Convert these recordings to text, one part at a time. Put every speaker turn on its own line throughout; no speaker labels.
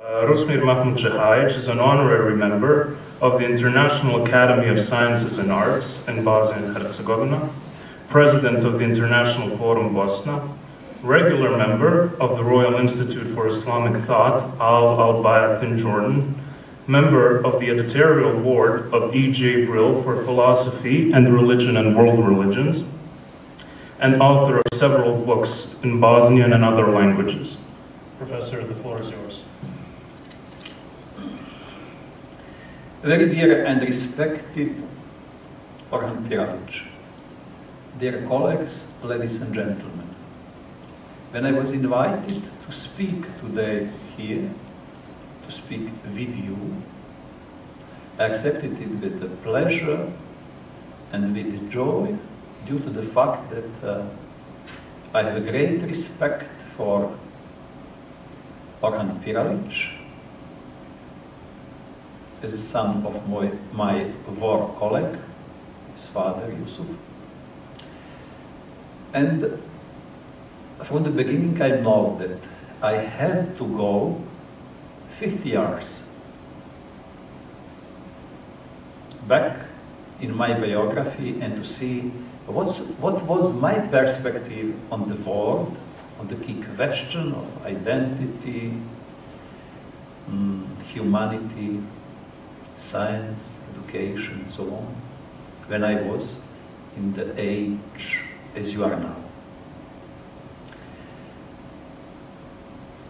Rusmir Mahmutcehajić is an honorary member of the International Academy of Sciences and Arts in Bosnia and Herzegovina, president of the International Forum Bosna, regular member of the Royal Institute for Islamic Thought Aal, al-Bayt in Jordan, member of the editorial board of E.J. Brill for Philosophy and Religion and World Religions, and author of several books in Bosnian and other languages. Professor, the floor is yours.
Very dear and respected Mahmutčehajić, dear colleagues, ladies and gentlemen, when I was invited to speak today here, to speak with you, I accepted it with pleasure and with joy due to the fact that I have a great respect for Mahmutčehajić as a son of my war colleague, his father, Yusuf. And from the beginning I know that I had to go 50 years back in my biography and to see what was my perspective on the world, on the key question of identity, humanity, science, education, and so on, when I was in the age as you are now.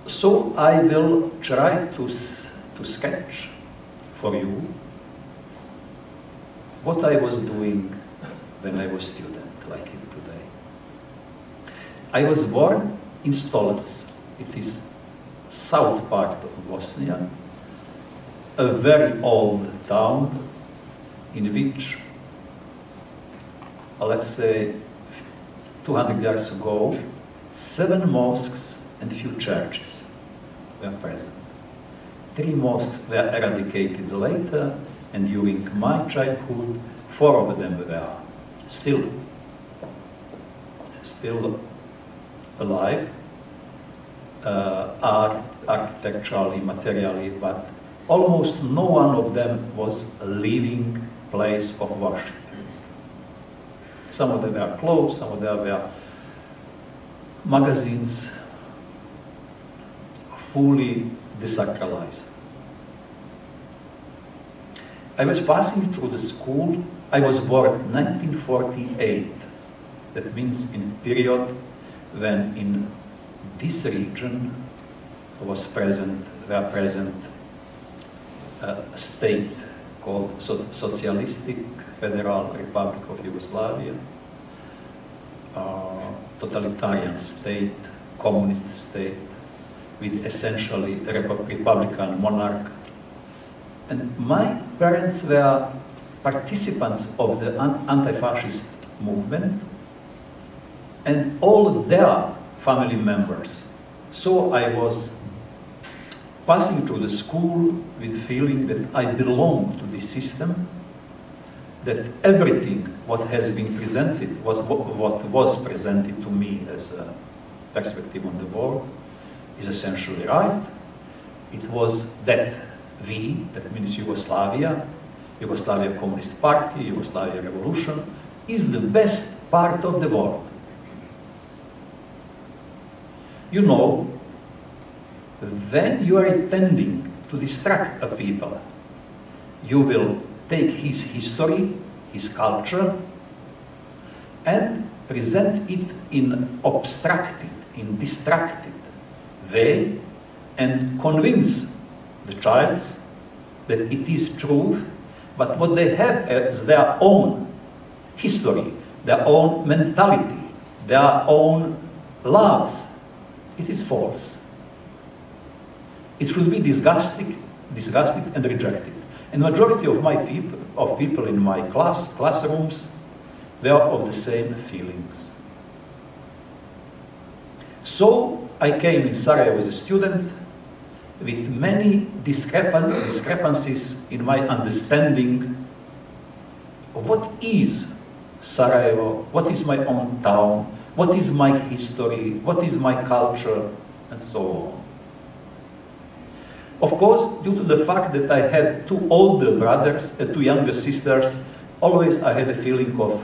So I will try to sketch for you what I was doing when I was a student, like it today. I was born in Stolac. It is south part of Bosnia, a very old town in which, let's say, 200 years ago, 7 mosques and few churches were present. 3 mosques were eradicated later, and during my childhood, 4 of them were still alive, architecturally, materially, but almost no one of them was a living place of worship. Some of them were closed, some of them were magazines, fully desacralized. I was passing through the school. I was born in 1948. That means in a period when in this region were present a state called Socialistic Federal Republic of Yugoslavia, totalitarian state, communist state, with essentially a republican monarch. And my parents were participants of the anti-fascist movement, and all their family members. So I was passing through the school with feeling that I belong to this system, that everything what has been presented, what was presented to me as a perspective on the world, is essentially right. It was that we, that means Yugoslavia Communist Party, Yugoslavia Revolution, is the best part of the world. You know, when you are intending to distract a people, you will take his history, his culture, and present it in abstracted, in distracted way, and convince the child that it is truth, but what they have is their own history, their own mentality, their own loves. It is false. It should be disgusted and rejected. And majority of people in my classrooms were of the same feelings. So I came in Sarajevo as a student with many discrepancies in my understanding of what is Sarajevo, what is my own town, what is my history, what is my culture, and so on. Of course, due to the fact that I had two older brothers and two younger sisters, always I had a feeling of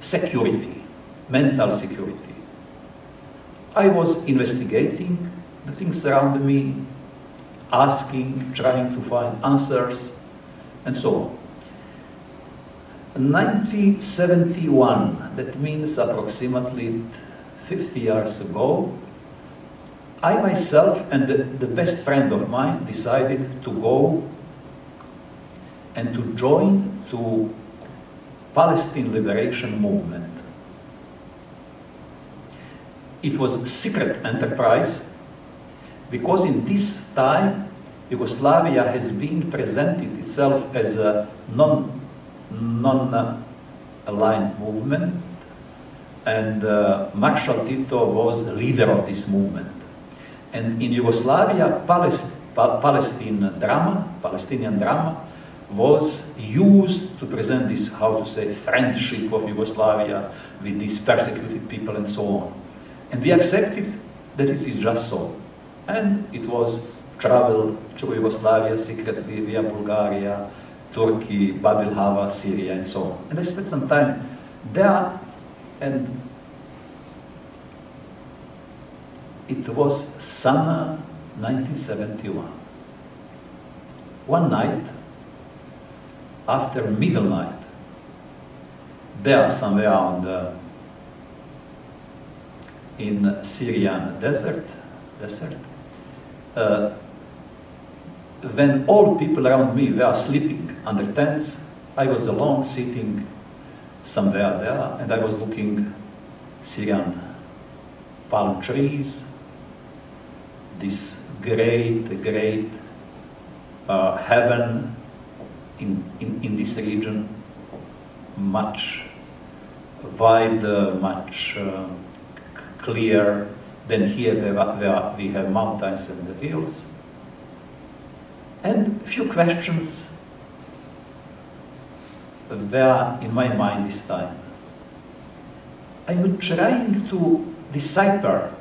security, mental security. I was investigating the things around me, asking, trying to find answers, and so on. 1971, that means approximately 50 years ago, I myself and the best friend of mine decided to go and to join to Palestine Liberation Movement. It was a secret enterprise because in this time Yugoslavia has been presented itself as a non-aligned movement, and Marshal Tito was the leader of this movement. And in Yugoslavia, Palestinian drama was used to present this, how to say, friendship of Yugoslavia with these persecuted people and so on. And we accepted that it is just so. And it was travel through Yugoslavia secretly via Bulgaria, Turkey, Bab el-Hava, Syria, and so on. And I spent some time there, and it was summer 1971. One night, after middle night, there somewhere on in Syrian desert, when all people around me were sleeping under tents, I was alone sitting somewhere there, and I was looking Syrian palm trees, this great heaven in this region, much wider, much clear than here where we have mountains and the hills. And a few questions were in my mind this time. I'm trying to decipher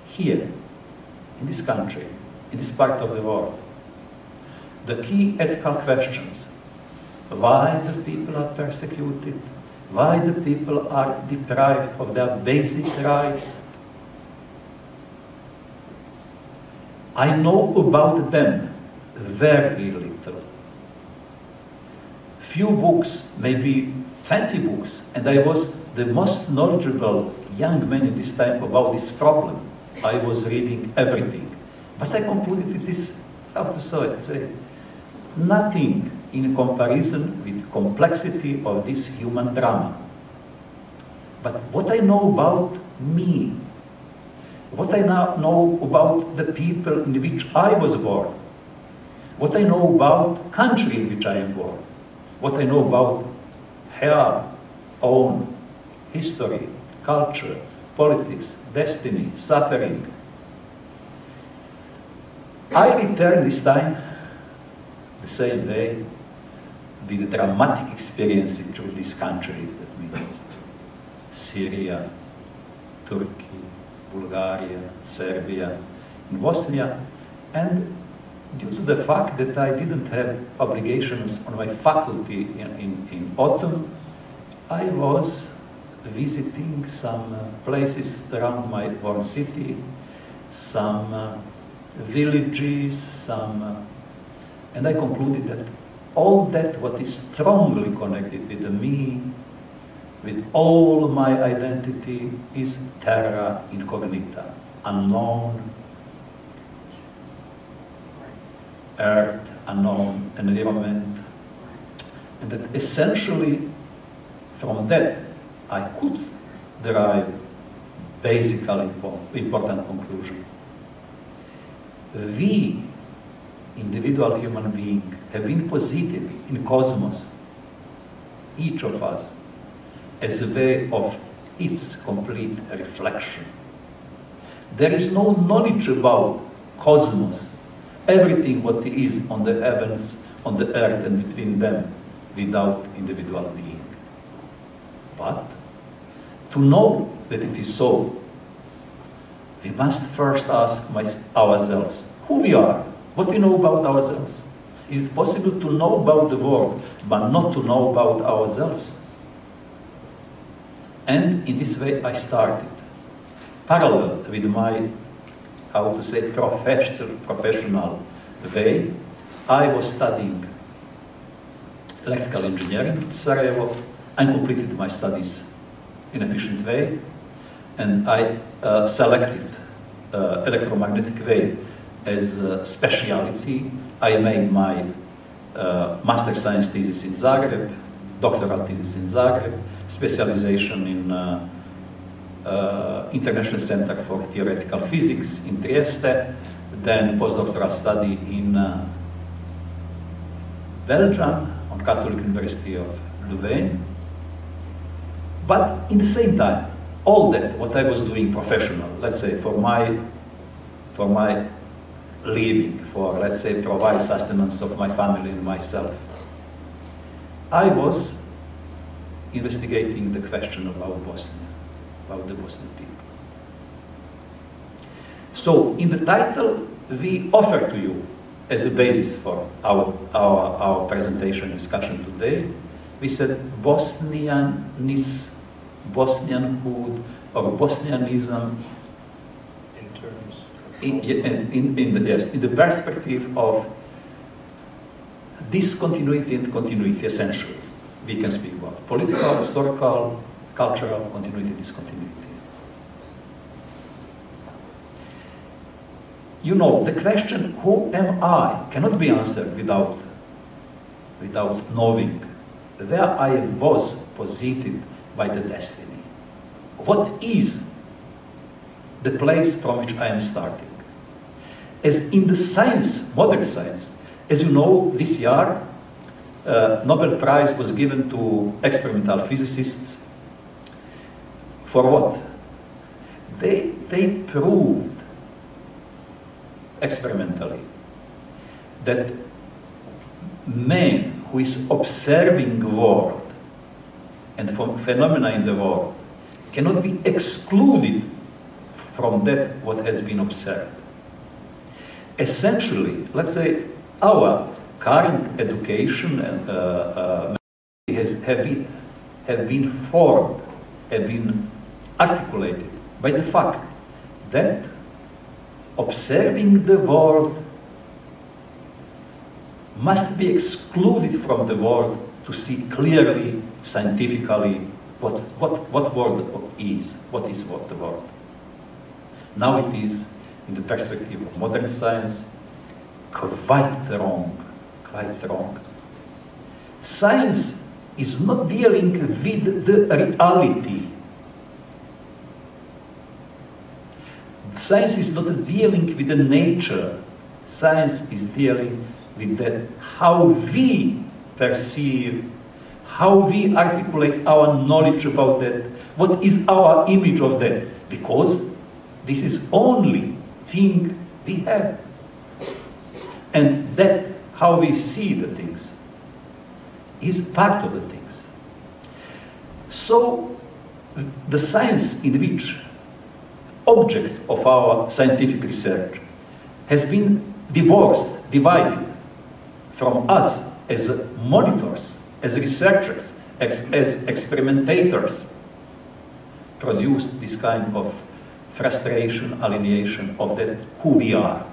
here, in this country, in this part of the world, the key ethical questions. Why the people are persecuted? Why the people are deprived of their basic rights? I know about them very little. Few books, maybe 20 books, and I was the most knowledgeable young man in this time about this problem. I was reading everything. But I concluded with this, how to say, nothing in comparison with complexity of this human drama. But what I know about me, what I now know about the people in which I was born, what I know about country in which I am born, what I know about her own history, culture, politics, destiny, suffering. I returned this time the same way with a dramatic experience through this country, that means Syria, Turkey, Bulgaria, Serbia, and Bosnia, and due to the fact that I didn't have obligations on my faculty in autumn, I was visiting some places around my born city, some villages, and I concluded that all that what is strongly connected with me, with all my identity, is terra incognita, unknown earth, unknown environment, and that essentially from that I could derive basically important conclusion. We, individual human beings, have been posited in cosmos, each of us, as a way of its complete reflection. There is no knowledge about cosmos, everything what is on the heavens, on the earth, and between them, without individual being. But to know that it is so, we must first ask ourselves who we are, what we know about ourselves. Is it possible to know about the world, but not to know about ourselves? And in this way I started. Parallel with my, how to say, professional way, I was studying electrical engineering in Sarajevo. I completed my studies in an efficient way, and I selected electromagnetic wave as a specialty. I made my master science thesis in Zagreb, doctoral thesis in Zagreb, specialization in International Center for Theoretical Physics in Trieste, then postdoctoral study in Belgium on Catholic University of Louvain. But in the same time, all that, what I was doing professional, let's say for my living, for, let's say, provide sustenance of my family and myself, I was investigating the question about Bosnia, about the Bosnian people. So in the title, we offer to you as a basis for our presentation discussion today, we said Bosnianism, Bosnianhood, or Bosnianism in the perspective of discontinuity and continuity, essentially. We can speak about political, historical, cultural continuity, discontinuity. You know, the question, who am I, cannot be answered without knowing where I was posited by the destiny. What is the place from which I am starting? As in the science, modern science, as you know, this year, Nobel Prize was given to experimental physicists. For what? They proved experimentally that man who is observing the world and phenomena in the world cannot be excluded from that what has been observed. Essentially, let's say, our current education and have been formed, have been articulated by the fact that observing the world must be excluded from the world to see clearly, scientifically, what world is, what the world. Now it is, in the perspective of modern science, quite wrong, quite wrong. Science is not dealing with the reality. Science is not dealing with the nature. Science is dealing with that, how we perceive, how we articulate our knowledge about that, what is our image of that, because this is only thing we have. And that, how we see the things, is part of the things. So, the science in which object of our scientific research has been divided from us as monitors, as researchers, as experimentators, produced this kind of frustration, alienation of that who we are.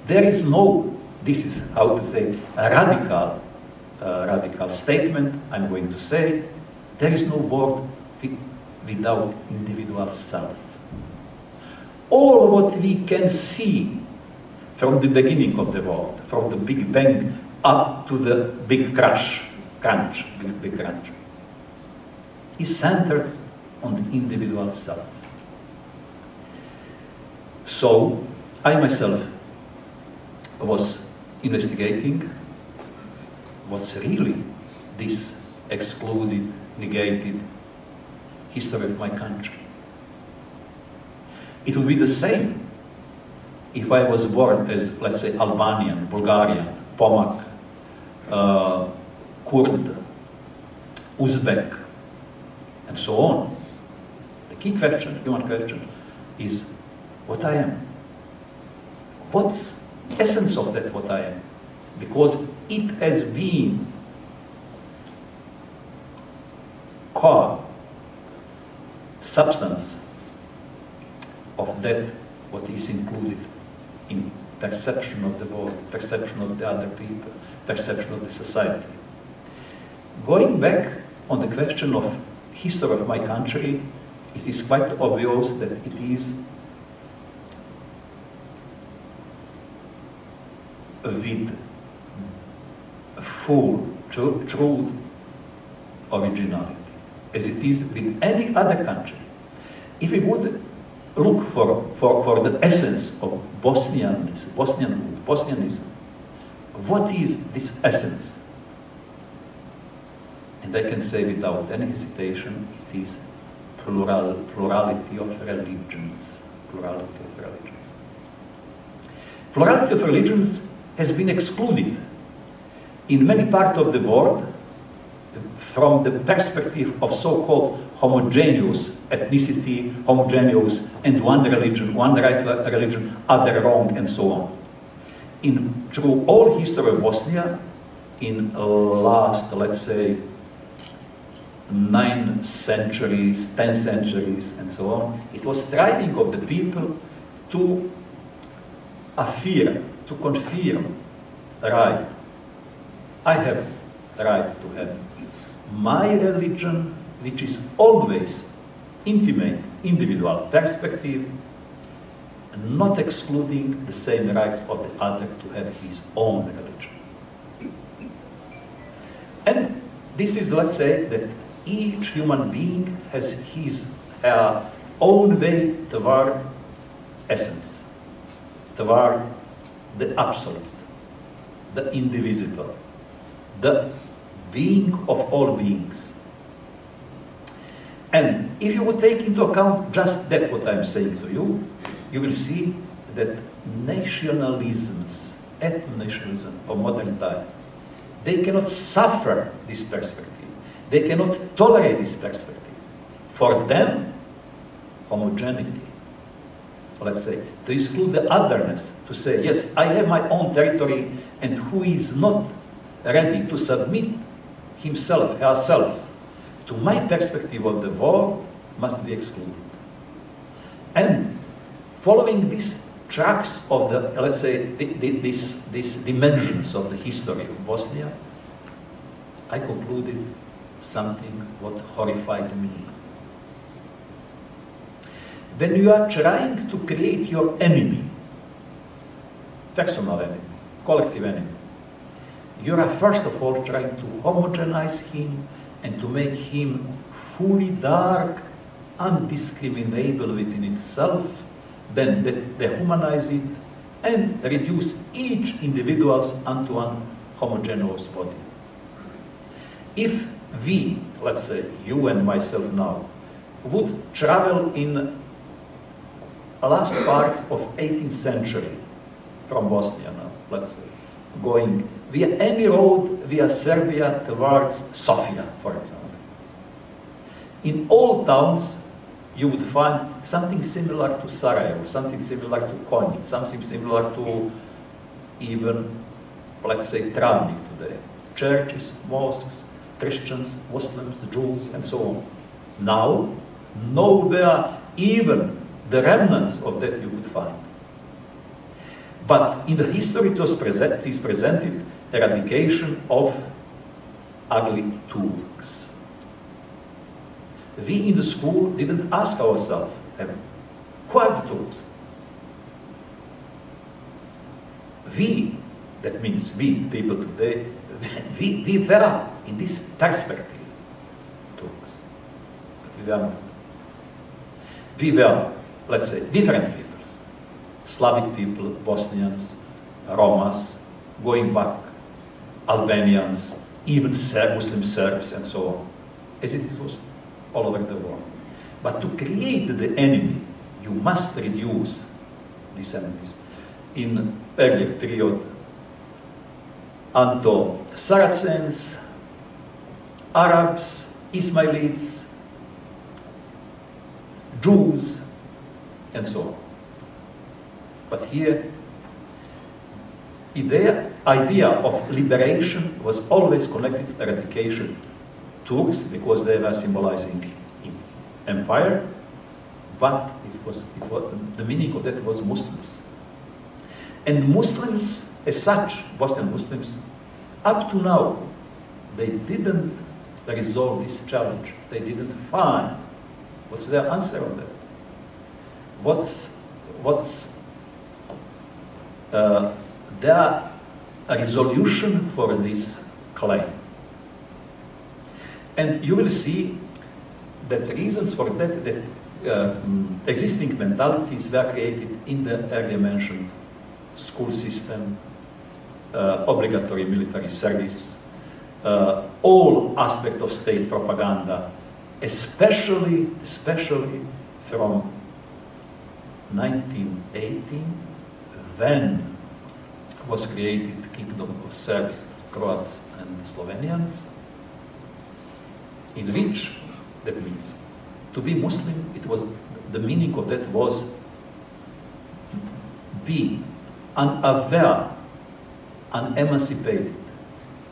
There is no, this is how to say, a radical statement, I'm going to say, there is no world without individual self. All what we can see from the beginning of the world, from the Big Bang up to the big crunch, is centered on the individual self. So, I myself was investigating what's really this excluded, negated history of my country. It would be the same if I was born as, let's say, Albanian, Bulgarian, Pomak, Kurd, Uzbek, and so on. The key question, human question, is what I am. What's essence of that what I am? Because it has been core, substance of that what is included in perception of the world, perception of the other people, perception of the society. Going back on the question of history of my country, it is quite obvious that it is with full, true originality, as it is with any other country. If we would look for the essence of Bosnianism, what is this essence? And I can say without any hesitation, it is plurality of religions. Plurality of religions. Plurality of religions has been excluded in many parts of the world from the perspective of so-called homogeneous ethnicity, homogeneous, and one religion, one right religion, other wrong, and so on. Through all history of Bosnia, in last, let's say, 9 centuries, 10 centuries, and so on, it was striving of the people to affirm, to confirm right. I have the right to have my religion, which is always intimate, individual perspective, not excluding the same right of the other to have his own religion. And this is, let's say, that each human being has his own way toward essence, toward the absolute, the indivisible, the being of all beings. And if you would take into account just that what I'm saying to you, you will see that nationalisms, ethno-nationalism of modern time, they cannot suffer this perspective. They cannot tolerate this perspective. For them, homogeneity, let's say, to exclude the otherness, to say, yes, I have my own territory, and who is not ready to submit himself, herself, to my perspective of the world, must be excluded. And following these tracks of the, let's say, these dimensions of the history of Bosnia, I concluded something what horrified me. When you are trying to create your enemy, personal enemy, collective enemy, you are first of all trying to homogenize him and to make him fully dark, undiscriminable within itself, then dehumanize it and reduce each individual unto one homogeneous body. If we, let's say, you and myself now, would travel in the last part of 18th century from Bosnia now, let's say, going via any road via Serbia towards Sofia, for example. In all towns, you would find something similar to Sarajevo, something similar to Konjic, something similar to even, let's say, Travnik today. Churches, mosques, Christians, Muslims, Jews, and so on. Now, nowhere even the remnants of that you would find. But in the history it is presented eradication of ugly Turks. We in the school didn't ask ourselves, who are the Turks? We, that means we, people today, we were in this perspective Turks. But we were not. We were, let's say, different people. Slavic people, Bosnians, Romas, going back, Albanians, even Muslim Serbs, and so on, as it was all over the world. But to create the enemy, you must reduce these enemies. In earlier period, unto Saracens, Arabs, Ismailites, Jews, and so on. But here, idea of liberation was always connected to eradication. Turks, because they were symbolizing empire, but the meaning of that was Muslims. And Muslims, as such, Bosnian Muslims, up to now, they didn't resolve this challenge. They didn't find what's their answer on that. What's their resolution for this claim? And you will see that the reasons for that, existing mentalities were created in the earlier mentioned school system, obligatory military service, all aspects of state propaganda, especially from 1918, when was created the Kingdom of Serbs, Croats, and Slovenians, in which, that means, to be Muslim, it was, the meaning of that was be unaware, unemancipated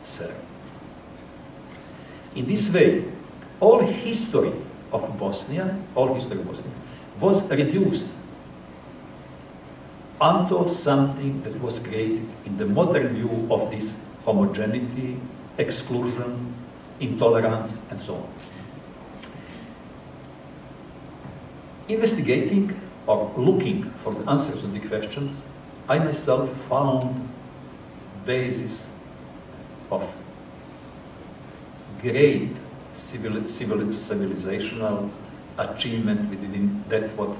Serb. In this way, all history of Bosnia was reduced unto something that was created in the modern view of this homogeneity, exclusion, intolerance, and so on. Investigating or looking for the answers to the questions, I myself found basis of great civilizational achievement within that what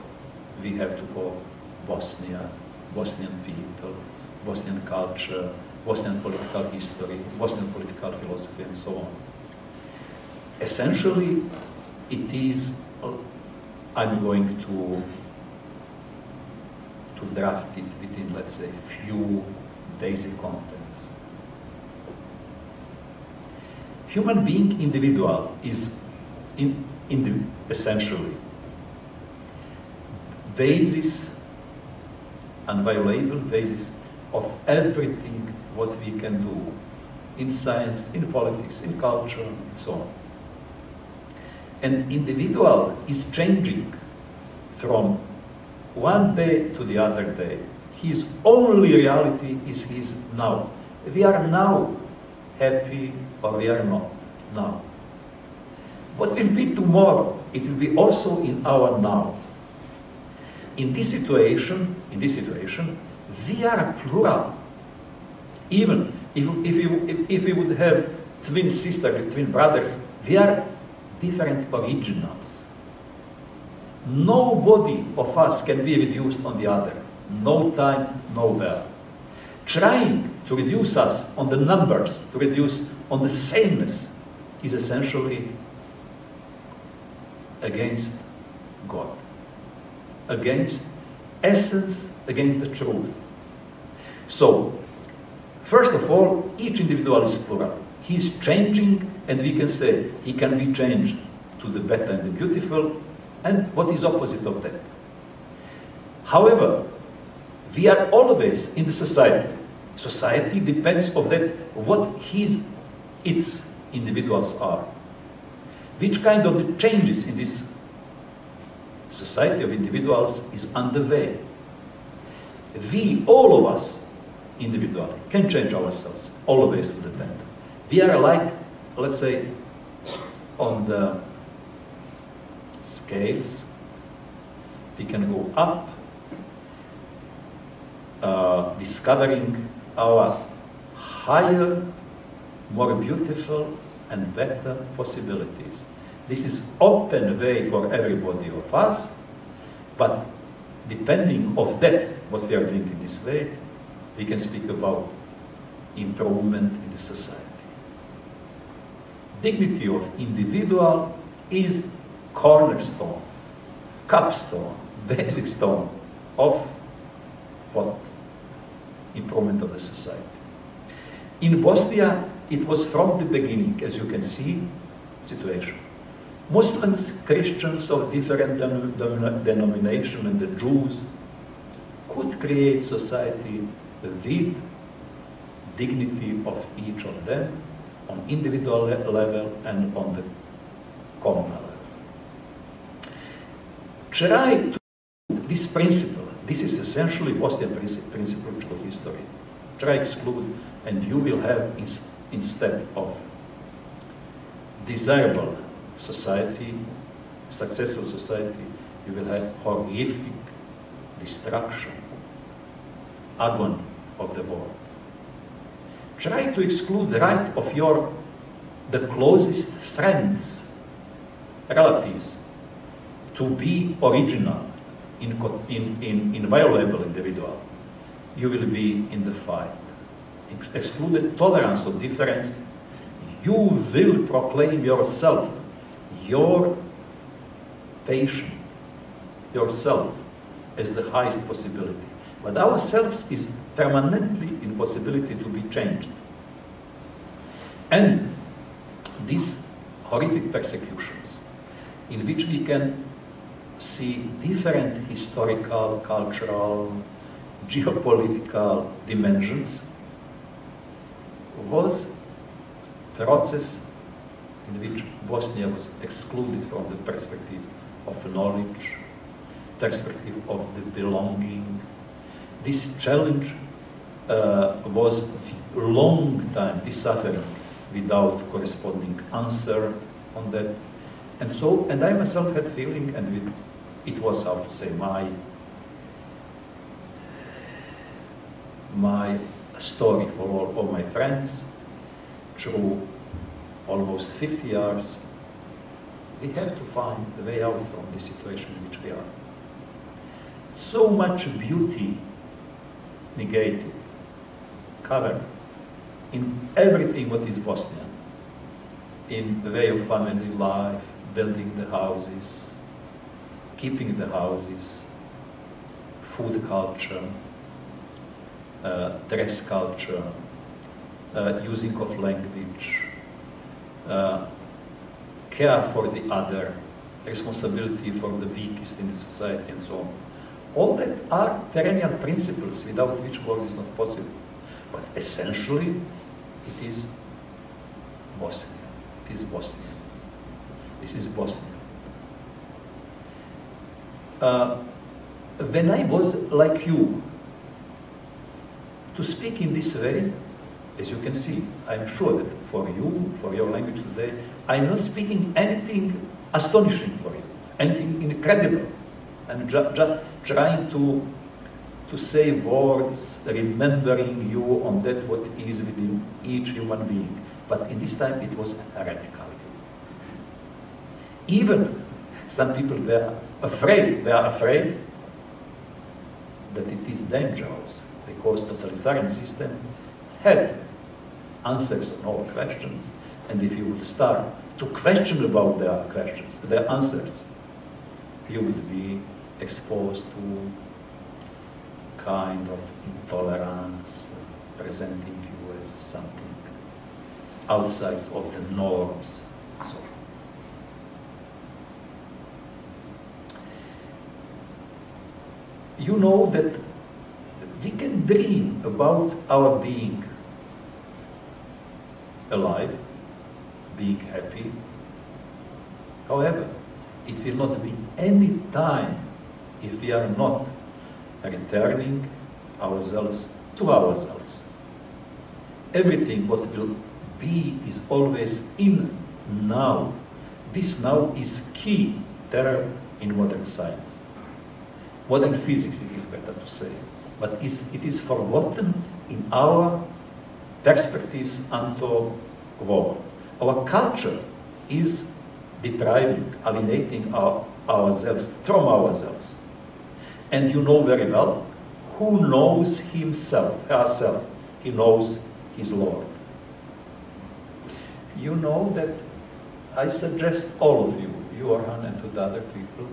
we have to call Bosnia, Bosnian people, Bosnian culture, Bosnian political history, Bosnian political philosophy, and so on. Essentially, it is, I'm going to draft it within, let's say, few basic contents. Human being individual is essentially basis, inviolable basis of everything what we can do in science, in politics, in culture, and so on. An individual is changing from one day to the other day. His only reality is his now. We are now happy or we are not now. What will be tomorrow? It will be also in our now. In this situation, we are plural. Even if we would have twin sisters, twin brothers, we are different originals. Nobody of us can be reduced on the other. No time, nowhere. Trying to reduce us on the numbers, to reduce on the sameness, is essentially against God, against essence, against the truth. So, first of all, each individual is plural. He is changing, and we can say he can be changed to the better and the beautiful, and what is opposite of that. However, we are always in the society. Society depends on that, what its individuals are. Which kind of the changes in this society of individuals is underway. We, all of us, individually, can change ourselves, always to the better. We are like, let's say, on the scales, we can go up, discovering our higher, more beautiful and better possibilities. This is open way for everybody of us, but depending of that, what we are doing in this way, we can speak about improvement in the society. Dignity of individual is cornerstone, capstone, basic stone of what? Improvement of the society. In Bosnia, it was from the beginning, as you can see, situation. Muslims, Christians of different denomination, and the Jews could create society with dignity of each of them on individual level and on the communal level. Try to this principle, this is essentially Bosnian principle of history. Try exclude, and you will have instead of desirable society, successful society, you will have horrific destruction, agony of the world. Try to exclude the right of the closest friends, relatives, to be original, inviolable individual. You will be in the fight. Exclude the tolerance of difference. You will proclaim yourself, your patient, yourself as the highest possibility. But ourselves is permanently impossibility to be changed. And these horrific persecutions, in which we can see different historical, cultural, geopolitical dimensions, was a process in which Bosnia was excluded from the perspective of knowledge, perspective of the belonging. This challenge was a long time, this suffering, without corresponding answer on that. And so, and I myself had feeling, and it was, how to say, my story for all my friends, through almost 50 years, we have to find the way out from the situation in which we are. So much beauty negated, covered in everything what is Bosnian, in the way of family life, building the houses, keeping the houses, food culture, dress culture, using of language, care for the other, responsibility for the weakest in the society, and so on. All that are perennial principles without which world is not possible. But essentially, it is Bosnia. It is Bosnia. This is Bosnia. When I was like you, to speak in this way, as you can see, I'm sure that for you, for your language today, I'm not speaking anything astonishing for you, anything incredible. I'm just trying to say words, remembering you on that what is within each human being. But in this time it was heretical. Even some people were afraid, that it is dangerous, because totalitarian system had answers on all questions, and if you would start to question about their questions, their answers, you would be exposed to kind of intolerance, presenting you as something outside of the norms. So, you know that we can dream about our being alive, being happy. However, it will not be any time if we are not returning ourselves to ourselves. Everything what will be is always in now. This now is key term in modern science. Modern physics, it is better to say. But it is forgotten in our perspectives unto war. Our culture is depriving, alienating ourselves from ourselves. And you know very well, who knows himself, herself, he knows his Lord. You know that I suggest all of you, Johan and to the other people,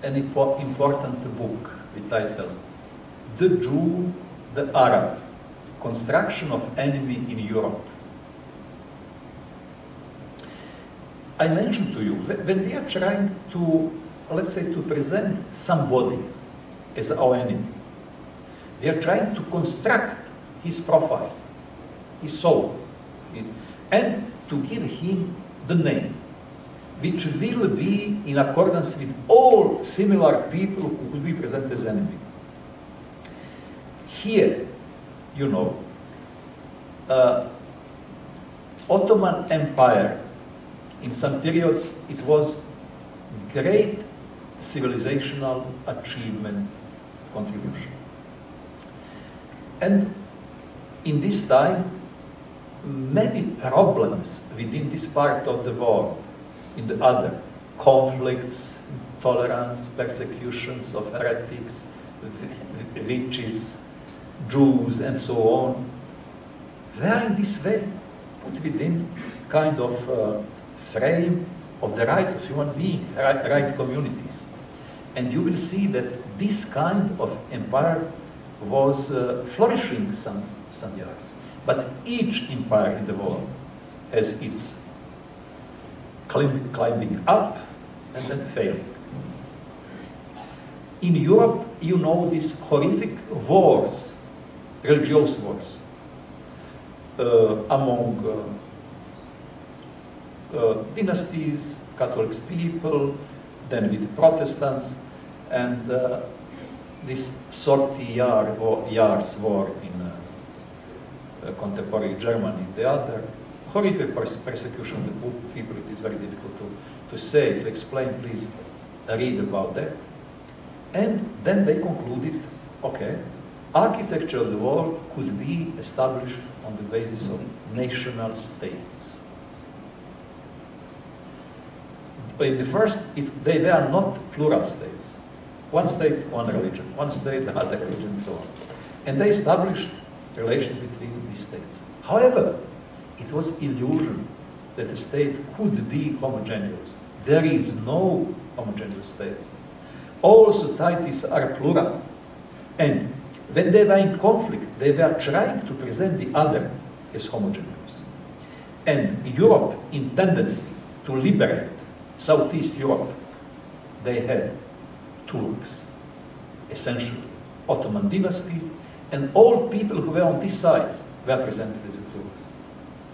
an important book with title, The Jew, the Arab, Construction of Enemy in Europe. I mentioned to you, when we are trying to, let's say, to present somebody as our enemy, we are trying to construct his profile, his soul, and to give him the name, which will be in accordance with all similar people who could be presented as enemy. Here, you know, Ottoman Empire, in some periods, it was great civilizational achievement, contribution. And in this time, many problems within this part of the world, in the other, conflicts, intolerance, persecutions of heretics, witches, Jews, and so on, were in this way put within kind of frame of the rights of human beings, rights communities. And you will see that this kind of empire was flourishing some years. But each empire in the world has its climbing up and then failing. In Europe, you know these horrific wars, religious wars, among dynasties, Catholic people, then with Protestants, and this 30 years war in contemporary Germany, the other horrific persecution of the people. It is very difficult to say, to explain. Please read about that. And then they concluded, okay, architecture of the world could be established on the basis of national states. But in the first, they were not plural states. One state, one religion. One state, another religion, and so on. And they established relations between these states. However, it was illusion that the state could be homogeneous. There is no homogeneous state. All societies are plural. And when they were in conflict, they were trying to present the other as homogeneous. And Europe, in tendency to liberate Southeast Europe, they had Turks, essentially Ottoman dynasty, and all people who were on this side were presented as the Turks.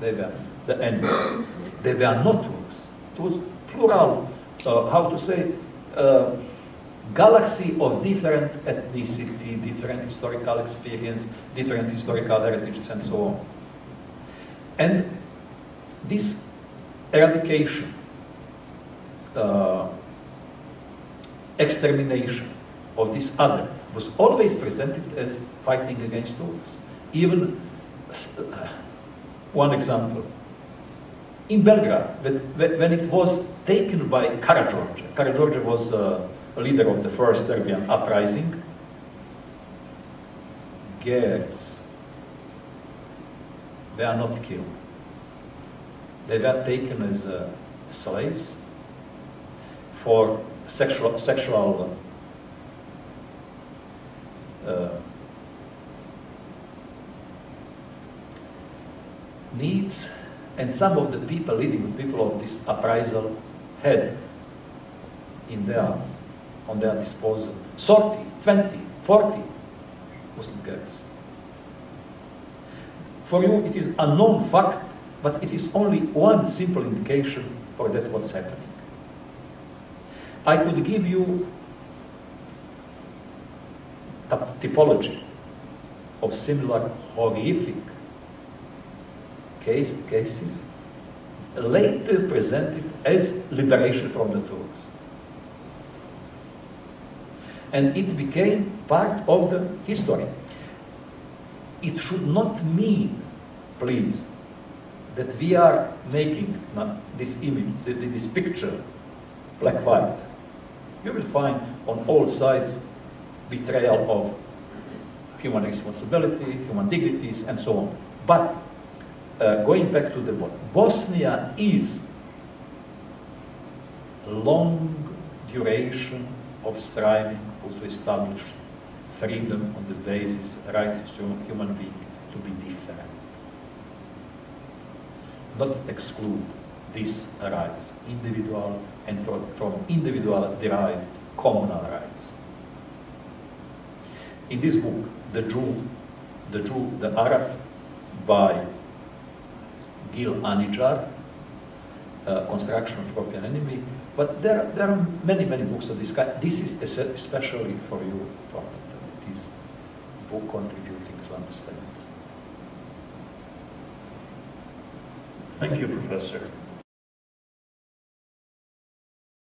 They were the enemies. They were not Turks. It was plural, how to say, galaxy of different ethnicity, different historical experience, different historical heritages, and so on. And this eradication, extermination of this other was always presented as fighting against Turks. Even one example, in Belgrade, when it was taken by Karađorđe. Karađorđe was a leader of the first Serbian uprising. Girls, they are not killed. They were taken as slaves for sexual needs, and some of the people, leading people of this uprisal, had on their disposal 30, 20, 40 Muslim girls. For you, it is a known fact, but it is only one simple indication for that what's happening. I could give you a typology of similar horrific cases later presented as liberation from the Turks. And it became part of the history. It should not mean, please, that we are making this image, this picture, black-white. You will find on all sides betrayal of human responsibility, human dignities, and so on. But going back to the Bosnia is long duration of striving to establish freedom on the basis rights of human being to be different, not exclude, these rights, individual and from individual derived communal rights. In this book, The Jew, the Arab, by Gil Anijar, Construction of European Enemy, but there are many books of this kind. This is especially for you, Prof. It is book contributing to understand.
Thank you, Professor.